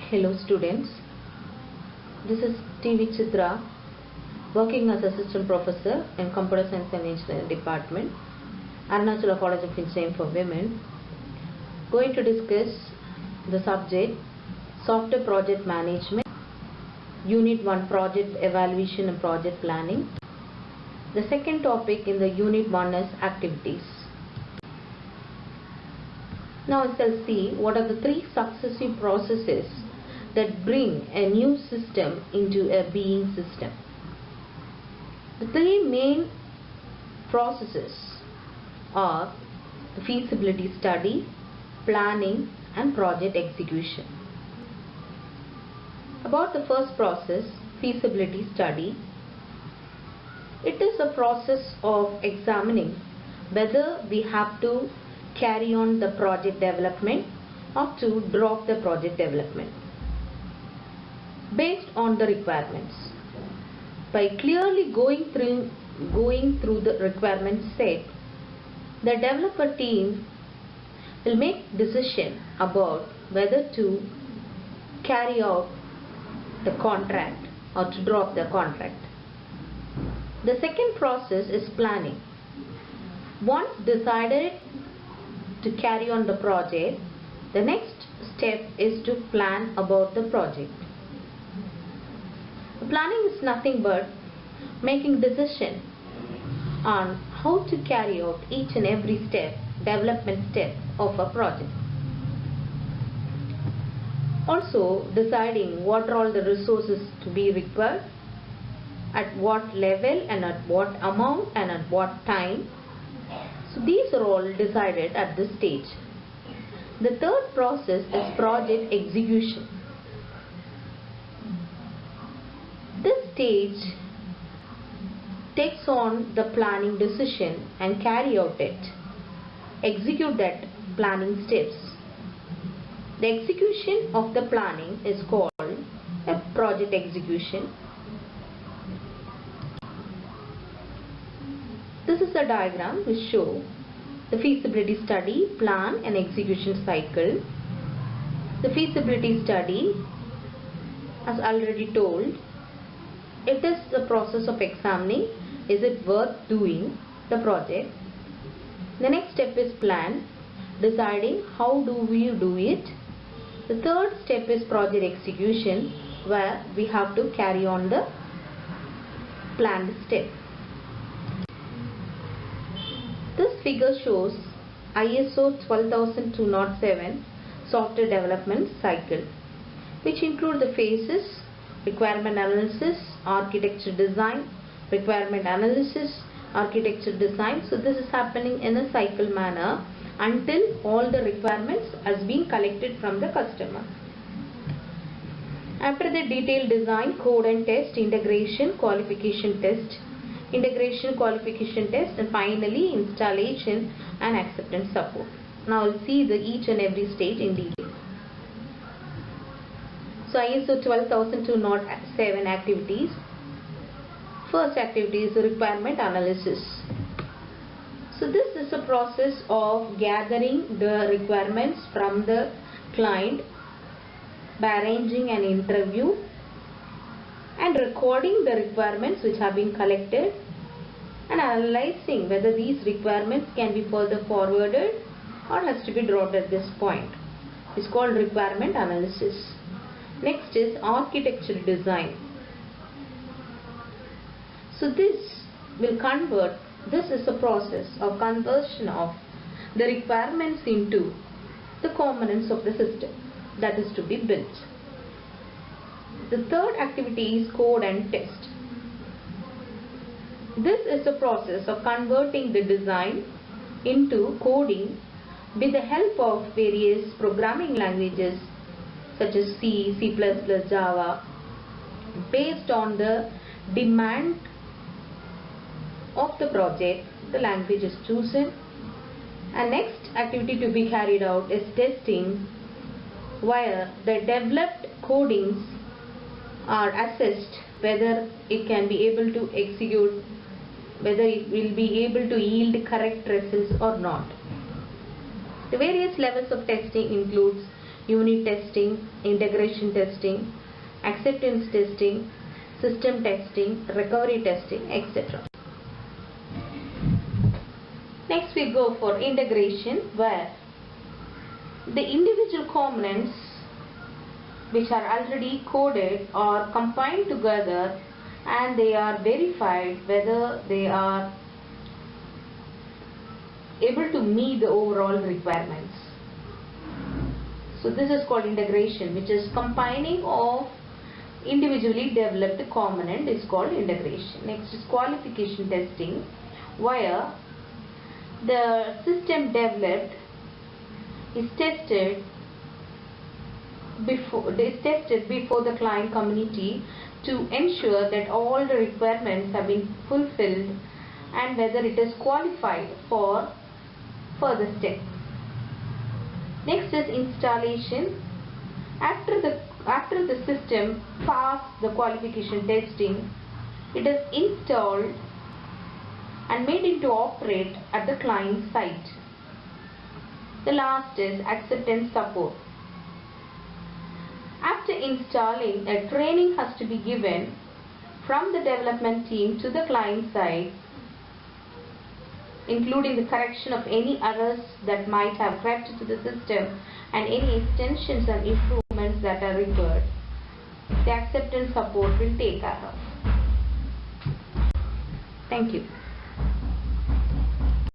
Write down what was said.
Hello students, this is TV Chitra, working as Assistant Professor in Computer Science and Engineering Department, Arunachala College of Engineering for Women. Going to discuss the subject Software Project Management, Unit 1 Project Evaluation and Project Planning. The second topic in the Unit 1 is Activities. Now we shall see what are the three successive processes that bring a new system into a being system. The three main processes are the feasibility study, planning and project execution. About the first process, feasibility study, it is a process of examining whether we have to carry on the project development or to drop the project development based on the requirements. By clearly going through the requirement set, the developer team will make decision about whether to carry out the contract or to drop the contract. The second process is planning. Once decided to carry on the project, the next step is to plan about the project. Planning is nothing but making decision on how to carry out each and every step, development step of a project. Also deciding what are all the resources to be required, at what level and at what amount and at what time. So these are all decided at this stage. The third process is project execution. This stage takes on the planning decision and carry out it. Execute that planning steps. The execution of the planning is called a project execution. This is a diagram which shows the feasibility study, plan and execution cycle. The feasibility study, as already told, it is the process of examining is it worth doing the project. The next step is plan, deciding how do we do it. The third step is project execution, where we have to carry on the planned step. This figure shows ISO 12207 software development cycle, which include the phases: requirement analysis, architecture design, requirement analysis, architecture design. So this is happening in a cycle manner until all the requirements has been collected from the customer. After the detailed design, code and test, integration, qualification test, and finally installation and acceptance support. Now we'll see each and every stage in detail. So ISO 12207 activities. First activity is requirement analysis. So this is a process of gathering the requirements from the client by arranging an interview and recording the requirements which have been collected and analyzing whether these requirements can be further forwarded or has to be dropped at this point. It's called requirement analysis. Next is architecture design. So this is a process of conversion of the requirements into the components of the system that is to be built. The third activity is code and test. This is a process of converting the design into coding with the help of various programming languages such as C, C++, Java, based on the demand of the project. The language is chosen, and next activity to be carried out is testing, where the developed codings are assessed whether it can be able to execute, whether it will be able to yield correct results or not. The various levels of testing includes unit testing, integration testing, acceptance testing, system testing, recovery testing, etc. Next we go for integration, where the individual components which are already coded are combined together and they are verified whether they are able to meet the overall requirements. So this is called integration, which is combining of individually developed component is called integration. Next is qualification testing, where the system developed is tested before the client community to ensure that all the requirements have been fulfilled and whether it is qualified for further steps. Next is installation. After the system passed the qualification testing, it is installed and made into operate at the client site. The last is acceptance support. After installing, a training has to be given from the development team to the client side, including the correction of any errors that might have crept into the system and any extensions and improvements that are required. The acceptance support will take care of. Thank you.